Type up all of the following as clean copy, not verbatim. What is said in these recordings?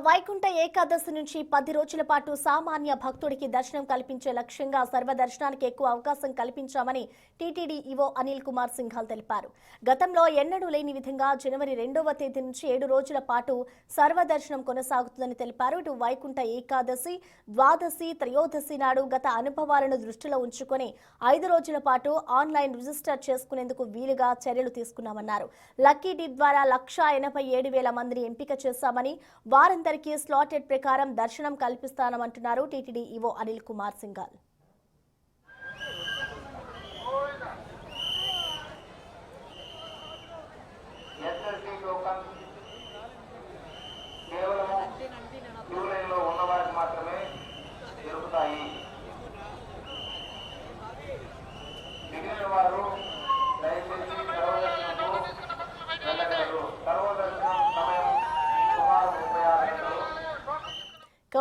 వైకుంఠ ఏకాదశి నుంచి 10 రోజుల పాటు సామాన్య భక్తుడికి దర్శనం కల్పించే లక్ష్యంగా సర్వదర్శనానికి ఎక్కువ అవకాశం కల్పించామని టీటీడీ ఈవో అనిల్ కుమార్ సింఘాల్ తెలిపారు. గతంలో ఎన్నడూ లేని విధంగా జనవరి 2వ తేదీ నుంచి 7 రోజుల పాటు సర్వదర్శనం కొనసాగుతుందని తెలిపారు. ఇటు వైకుంఠ ఏకాదశి, ద్వాదశి, త్రయోదశి నాడు గత అనుభవాలను దృష్టిలో ఉంచుకొని 5 రోజుల పాటు ఆన్లైన్ రిజిస్టర్ చేసుకునేందుకు వీలుగా చర్యలు తీసుకున్నామన్నారు. లక్కీ డిప్ ద్వారా 1,87,000 మందిని ఎంపిక చేశామని, వారందరికీ స్లాటెడ్ ప్రకారం దర్శనం కల్పిస్తామంటున్నారు టీటీడీ ఈవో అనిల్ కుమార్ సింఘాల్.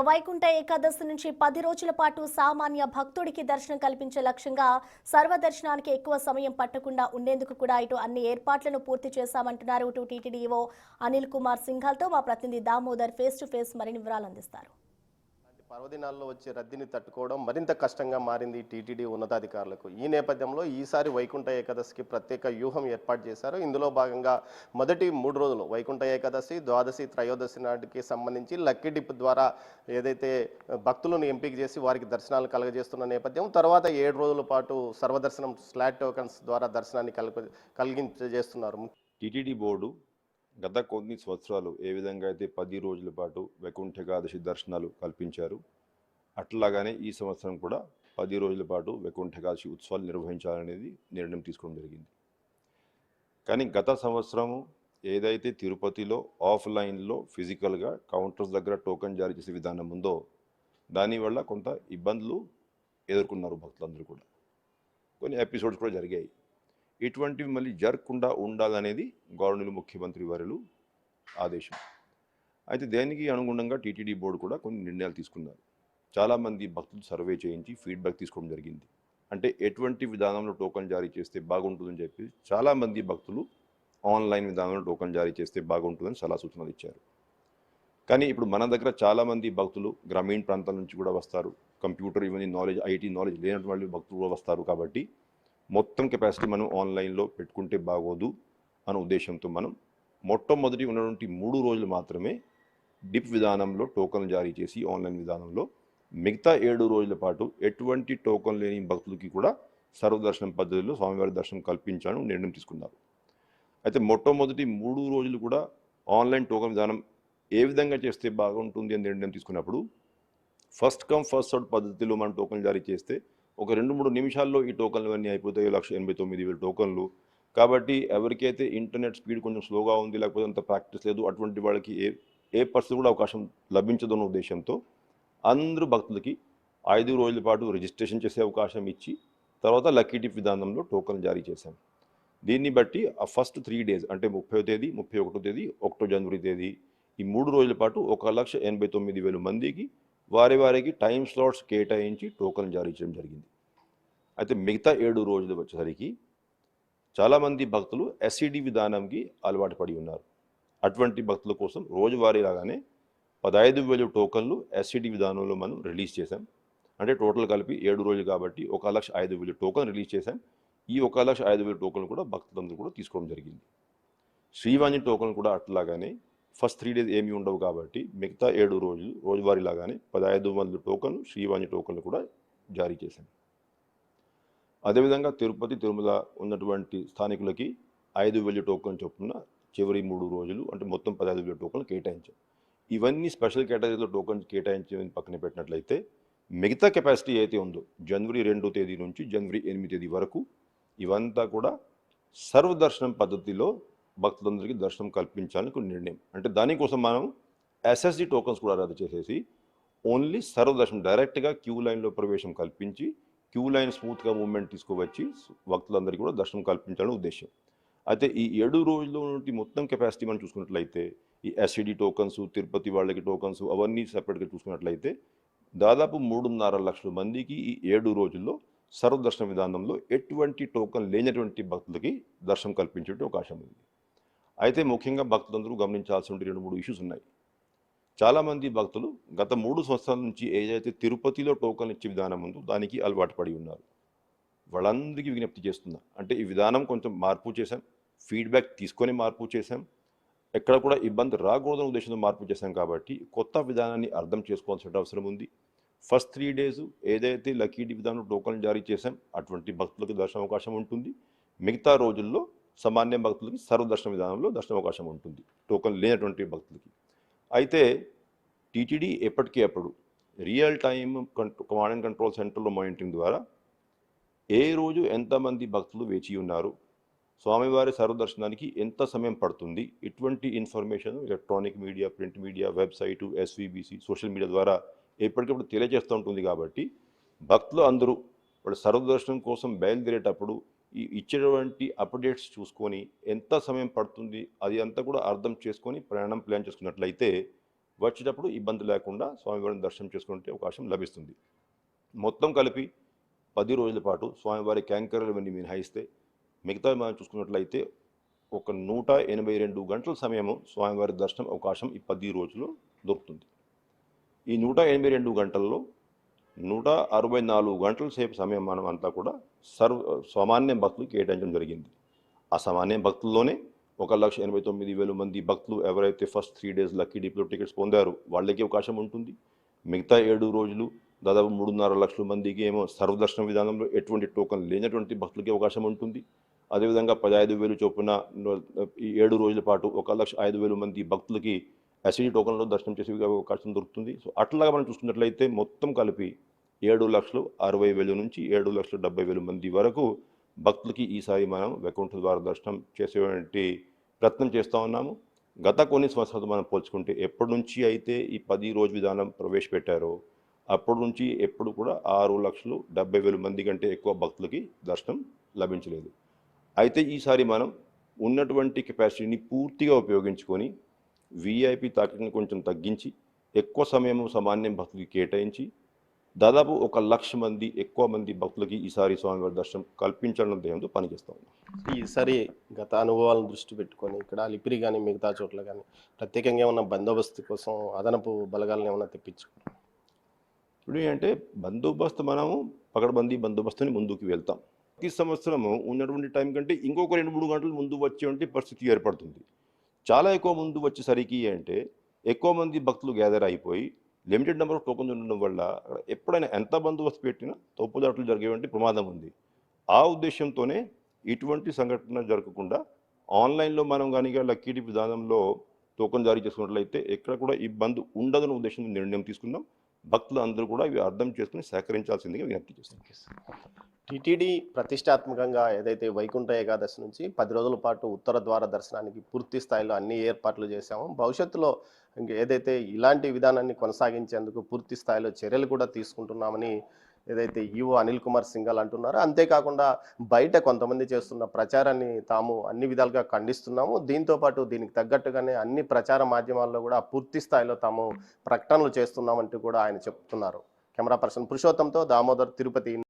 వైకుంఠ ఏకాదశి నుంచి 10 రోజుల పాటు సామాన్య భక్తుడికి దర్శనం కల్పించే లక్ష్యంగా సర్వదర్శనానికి ఎక్కువ సమయం పట్టకుండా ఉండేందుకు కూడా ఇటు అన్ని ఏర్పాట్లను పూర్తి చేశామంటున్నారు ఇటు టీటీడీ ఈవో అనిల్ కుమార్ సింఘాల్తో మా ప్రతినిధి దామోదర్ ఫేస్ టు ఫేస్ మరిన్ని వివరాలు అందిస్తారు. పర్వదినాల్లో వచ్చే రద్దీని తట్టుకోవడం మరింత కష్టంగా మారింది టీటీడీ ఉన్నతాధికారులకు. ఈ నేపథ్యంలో ఈసారి వైకుంఠ ఏకాదశికి ప్రత్యేక వ్యూహం ఏర్పాటు చేశారు. ఇందులో భాగంగా మొదటి 3 రోజులు వైకుంఠ ఏకాదశి, ద్వాదశి, త్రయోదశి నాటికి సంబంధించి లక్కీ డిప్ ద్వారా ఏదైతే భక్తులను ఎంపిక చేసి వారికి దర్శనాలు కలగజేస్తున్న నేపథ్యం, తర్వాత 7 రోజుల పాటు సర్వదర్శనం స్లాట్ టోకన్స్ ద్వారా దర్శనాన్ని కలిగించేస్తున్నారు. టీటీడీ బోర్డు గత కొన్ని సంవత్సరాలు ఏ విధంగా అయితే 10 రోజుల పాటు వైకుంఠ ఏకాదశి దర్శనాలు కల్పించారు, అట్లాగానే ఈ సంవత్సరం కూడా 10 రోజుల పాటు వైకుంఠ ఏకాదశి ఉత్సవాలు నిర్వహించాలనేది నిర్ణయం తీసుకోవడం జరిగింది. కానీ గత సంవత్సరము ఏదైతే తిరుపతిలో ఆఫ్లైన్లో ఫిజికల్గా కౌంటర్స్ దగ్గర టోకెన్ జారీ చేసే విధానం ఉందో, దానివల్ల కొంత ఇబ్బందులు ఎదుర్కొన్నారు భక్తులందరూ కూడా. కొన్ని ఎపిసోడ్స్ కూడా జరిగాయి. ఇటువంటివి మళ్ళీ జరగకుండా ఉండాలనేది గవర్నర్ ముఖ్యమంత్రి వారు ఆదేశం. అయితే దేనికి అనుగుణంగా టీటీడీ బోర్డు కూడా కొన్ని నిర్ణయాలు తీసుకున్నారు. చాలామంది భక్తులు సర్వే చేయించి ఫీడ్బ్యాక్ తీసుకోవడం జరిగింది. అంటే ఎటువంటి విధానంలో టోకెన్ జారీ చేస్తే బాగుంటుందని చెప్పి చాలామంది భక్తులు ఆన్లైన్ విధానంలో టోకెన్ జారీ చేస్తే బాగుంటుందని సలహా సూచనలు ఇచ్చారు. కానీ ఇప్పుడు మన దగ్గర చాలామంది భక్తులు గ్రామీణ ప్రాంతాల నుంచి కూడా వస్తారు. కంప్యూటర్ ఇవన్నీ నాలెడ్జ్, ఐటీ నాలెడ్జ్ లేనటువంటి భక్తులు కూడా వస్తారు. కాబట్టి మొత్తం కెపాసిటీ మనం ఆన్లైన్లో పెట్టుకుంటే బాగోదు అనే ఉద్దేశంతో మనం మొట్టమొదటి ఉన్నటువంటి 3 రోజులు మాత్రమే డిప్ విధానంలో టోకన్లు జారీ చేసి ఆన్లైన్ విధానంలో, మిగతా 7 రోజుల పాటు ఎటువంటి టోకన్ లేని భక్తులకి కూడా సర్వదర్శనం పద్ధతిలో స్వామివారి దర్శనం కల్పించాలని నిర్ణయం తీసుకున్నారు. అయితే మొట్టమొదటి 3 రోజులు కూడా ఆన్లైన్ టోకన్ విధానం ఏ విధంగా చేస్తే బాగుంటుంది అని నిర్ణయం తీసుకున్నప్పుడు, ఫస్ట్ కమ్ ఫస్ట్ సర్వ్ పద్ధతిలో మనం టోకన్ జారీ చేస్తే ఒక 2-3 నిమిషాల్లో ఈ టోకన్లు అన్నీ అయిపోతాయి. 1,89,000 టోకన్లు. కాబట్టి ఎవరికైతే ఇంటర్నెట్ స్పీడ్ కొంచెం స్లోగా ఉంది, లేకపోతే అంత ప్రాక్టీస్ లేదు, అటువంటి వాళ్ళకి ఏ పరిస్థితి కూడా అవకాశం లభించదు అన్న ఉద్దేశంతో అందరూ భక్తులకి 5 రోజుల పాటు రిజిస్ట్రేషన్ చేసే అవకాశం ఇచ్చి, తర్వాత లక్కీ డిప్ విధానంలో టోకన్ జారీ చేశాం. దీన్ని బట్టి ఆ ఫస్ట్ 3 డేస్ అంటే 30వ తేదీ, 31వ తేదీ, 1 జనవరి తేదీ ఈ 3 రోజుల పాటు 1,89,000 మందికి వారికి టైం స్లాట్స్ కేటాయించి టోకన్ జారీ చేయడం జరిగింది. అయితే మిగతా 7 రోజులు వచ్చేసరికి చాలామంది భక్తులు ఎస్ఈడి విధానంకి అలవాటు పడి ఉన్నారు. అటువంటి భక్తుల కోసం రోజువారీ లాగానే 15,000 టోకన్లు ఎస్ఈడి విధానంలో మనం రిలీజ్ చేశాం. అంటే టోటల్ కలిపి 7 రోజులు కాబట్టి 1,05,000 టోకన్ రిలీజ్ చేశాం. ఈ 1,05,000 టోకన్లు కూడా భక్తులందరూ కూడా తీసుకోవడం జరిగింది. శ్రీవాణి టోకన్ కూడా అట్లాగానే ఫస్ట్ 3 డేస్ ఏమీ ఉండవు కాబట్టి మిగతా 7 రోజులు రోజువారీ లాగానే 15,000 టోకన్లు శ్రీవాణి టోకన్లు కూడా జారీ చేశాం. అదేవిధంగా తిరుపతి, తిరుమల ఉన్నటువంటి స్థానికులకి 5,000 టోకన్ చొప్పున చివరి 3 రోజులు అంటే మొత్తం 15,000 టోకన్లు కేటాయించాం. ఇవన్నీ స్పెషల్ కేటగిరీలో టోకన్స్ కేటాయించి పక్కన పెట్టినట్లయితే మిగతా కెపాసిటీ అయితే ఉందో జనవరి 2వ తేదీ నుంచి జనవరి 8వ తేదీ వరకు ఇవంతా కూడా సర్వదర్శనం పద్ధతిలో భక్తులందరికీ దర్శనం కల్పించాలని కొన్ని నిర్ణయం. అంటే దానికోసం మనం ఎస్ఎస్డి టోకన్స్ కూడా రద్దు చేసేసి ఓన్లీ సర్వదర్శనం డైరెక్ట్గా క్యూ లైన్లో ప్రవేశం కల్పించి క్యూ లైన్ స్మూత్గా మూవ్మెంట్ తీసుకువచ్చి భక్తులందరికీ కూడా దర్శనం కల్పించాలని ఉద్దేశం. అయితే ఈ 7 రోజుల్లో నుండి మొత్తం కెపాసిటీ మనం చూసుకున్నట్లయితే ఈ ఎస్ఈడి టోకన్స్, తిరుపతి వాళ్ళకి టోకన్స్ అవన్నీ సెపరేట్గా చూసుకున్నట్లయితే దాదాపు 3.5 లక్షల మందికి ఈ 7 రోజుల్లో సర్వదర్శన విధానంలో ఎటువంటి టోకన్ లేనటువంటి భక్తులకి దర్శనం కల్పించే అవకాశం ఉంది. అయితే ముఖ్యంగా భక్తులందరూ గమనించాల్సిన 2-3 ఇష్యూస్ ఉన్నాయి. చాలామంది భక్తులు గత 3 సంవత్సరాల నుంచి ఏదైతే తిరుపతిలో టోకన్లు ఇచ్చే విధానం ఉందో దానికి అలవాటు పడి ఉన్నారు. వాళ్ళందరికీ విజ్ఞప్తి చేస్తున్నా, అంటే ఈ విధానం కొంచెం మార్పు చేశాం, ఫీడ్బ్యాక్ తీసుకొని మార్పు చేశాం, ఎక్కడ కూడా ఇబ్బంది రాకూడదనే ఉద్దేశంతో మార్పు చేశాం కాబట్టి కొత్త విధానాన్ని అర్థం చేసుకోవాల్సిన అవసరం ఉంది. ఫస్ట్ 3 days ఏదైతే లక్కీ డిప్ విధానంలో టోకన్లు జారీ చేశాం అటువంటి భక్తులకు దర్శన అవకాశం ఉంటుంది. మిగతా రోజుల్లో సామాన్య భక్తులకి సర్వదర్శన విధానంలో దర్శన అవకాశం ఉంటుంది, టోకన్ లేనటువంటి భక్తులకి. అయితే టీటీడీ ఎప్పటికీ అప్పుడు real time command and control సెంటర్లో మానిటరింగ్ ద్వారా ఏ రోజు ఎంతమంది భక్తులు వేచి ఉన్నారు, స్వామివారి సర్వదర్శనానికి ఎంత సమయం పడుతుంది, ఇటువంటి information electronic media, print media, website, SVBC, social media ద్వారా ఎప్పటికప్పుడు తెలియజేస్తూ ఉంటుంది. కాబట్టి భక్తులు అందరూ వాళ్ళ సర్వదర్శనం కోసం బయలుదేరేటప్పుడు ఈ ఇచ్చేటువంటి అప్డేట్స్ చూసుకొని ఎంత సమయం పడుతుంది అది అంతా కూడా అర్థం చేసుకొని ప్రయాణం ప్లాన్ చేసుకున్నట్లయితే వచ్చేటప్పుడు ఇబ్బంది లేకుండా స్వామివారిని దర్శనం చేసుకుంటే అవకాశం లభిస్తుంది. మొత్తం కలిపి 10 రోజుల పాటు స్వామివారి క్యాంకర్లు ఇవన్నీ మినహాయిస్తే మిగతా మనం చూసుకున్నట్లయితే ఒక 182 గంటల సమయము స్వామివారి దర్శనం అవకాశం ఈ 10 రోజుల్లో దొరుకుతుంది. ఈ 182 గంటల్లో 164 గంటల సేపు సమయం మనం అంతా కూడా సామాన్య భక్తులు కేటాయించడం జరిగింది. ఆ సామాన్య భక్తుల్లోనే 1,89,000 మంది భక్తులు ఎవరైతే ఫస్ట్ 3 days లక్కీ డిప్లో టికెట్స్ పొందారో వాళ్ళకి అవకాశం ఉంటుంది. మిగతా 7 రోజులు దాదాపు 3.5 లక్షల మందికి ఏమో సర్వదర్శన విధానంలో ఎటువంటి టోకన్ లేనటువంటి భక్తులకి అవకాశం ఉంటుంది. అదేవిధంగా 15,000 చొప్పున ఈ 7 రోజుల పాటు 1,05,000 మంది భక్తులకి ఎస్సీ టోకన్లో దర్శనం చేసే అవకాశం దొరుకుతుంది. సో అట్లాగా మనం చూసుకున్నట్లయితే మొత్తం కలిపి 7,60,000 నుంచి 7,70,000 మంది వరకు భక్తులకి ఈసారి మనం వైకుంఠ ద్వార దర్శనం చేసేటువంటి ప్రయత్నం చేస్తూ ఉన్నాము. గత కొన్ని సంవత్సరాలు మనం పోల్చుకుంటే ఎప్పటి నుంచి అయితే ఈ 10 రోజు విధానం ప్రవేశపెట్టారో అప్పటి నుంచి ఎప్పుడు కూడా 6,70,000 మంది కంటే ఎక్కువ భక్తులకి దర్శనం లభించలేదు. అయితే ఈసారి మనం ఉన్నటువంటి కెపాసిటీని పూర్తిగా ఉపయోగించుకొని వీఐపీ తాకిడిని కొంచెం తగ్గించి ఎక్కువ సమయం సామాన్య భక్తులకి కేటాయించి దాదాపు 1,00,000 మంది ఎక్కువ మంది భక్తులకి ఈసారి స్వామివారి దర్శనం కల్పించడం ధ్యేయంతో పనిచేస్తూ ఉన్నాం. ఈసారి గత అనుభవాలను దృష్టి పెట్టుకొని ఇక్కడ అలిపిరి కానీ మిగతా చోట్ల కానీ ప్రత్యేకంగా ఏమన్నా బందోబస్తు కోసం అదనపు బలగాలను ఏమన్నా తెప్పించుకుంటాం? ఇప్పుడు ఏంటంటే బందోబస్తు మనము పకడ్బందీ బందోబస్తుని ముందుకు వెళ్తాం. ప్రతి సంవత్సరము ఉన్నటువంటి టైం కంటే ఇంకొక 2-3 గంటలు ముందు వచ్చేటువంటి పరిస్థితి ఏర్పడుతుంది. చాలా ఎక్కువ ముందు వచ్చేసరికి అంటే ఎక్కువ మంది భక్తులు గ్యాదర్ అయిపోయి లిమిటెడ్ నెంబర్ ఆఫ్ టోకన్స్ ఉండడం వల్ల ఎప్పుడైనా ఎంత బందోబస్తు పెట్టినా తప్పుదాట్లు జరిగేటువంటి ప్రమాదం ఉంది. ఆ ఉద్దేశంతోనే ఇటువంటి సంఘటన జరగకుండా ఆన్లైన్లో మనం కానీ లక్కీ డిప్ విధానంలో టోకన్ జారీ చేసుకున్నట్లయితే ఎక్కడ కూడా ఇబ్బంది ఉండదన్న ఉద్దేశంతో నిర్ణయం తీసుకున్నాం. భక్తులు అందరూ కూడా ఇవి అర్థం చేసుకుని సహకరించాల్సిందిగా విజ్ఞప్తి చేస్తాం. టీటీడీ ప్రతిష్టాత్మకంగా ఏదైతే వైకుంఠ ఏకాదశి నుంచి 10 రోజుల పాటు ఉత్తర ద్వార దర్శనానికి పూర్తి స్థాయిలో అన్ని ఏర్పాట్లు చేశామో భవిష్యత్తులో ఏదైతే ఇలాంటి విధానాన్ని కొనసాగించేందుకు పూర్తి స్థాయిలో చర్యలు కూడా తీసుకుంటున్నామని ఏదైతే ఈవో అనిల్ కుమార్ సింఘాల్ అంటున్నారో, అంతేకాకుండా బయట కొంతమంది చేస్తున్న ప్రచారాన్ని తాము అన్ని విధాలుగా ఖండిస్తున్నాము. దీంతో పాటు దీనికి తగ్గట్టుగానే అన్ని ప్రచార మాధ్యమాల్లో కూడా పూర్తి స్థాయిలో తాము ప్రకటనలు చేస్తున్నామంటూ కూడా ఆయన చెప్తున్నారు. కెమెరా పర్సన్ పురుషోత్తంతో దామోదర్, తిరుపతి.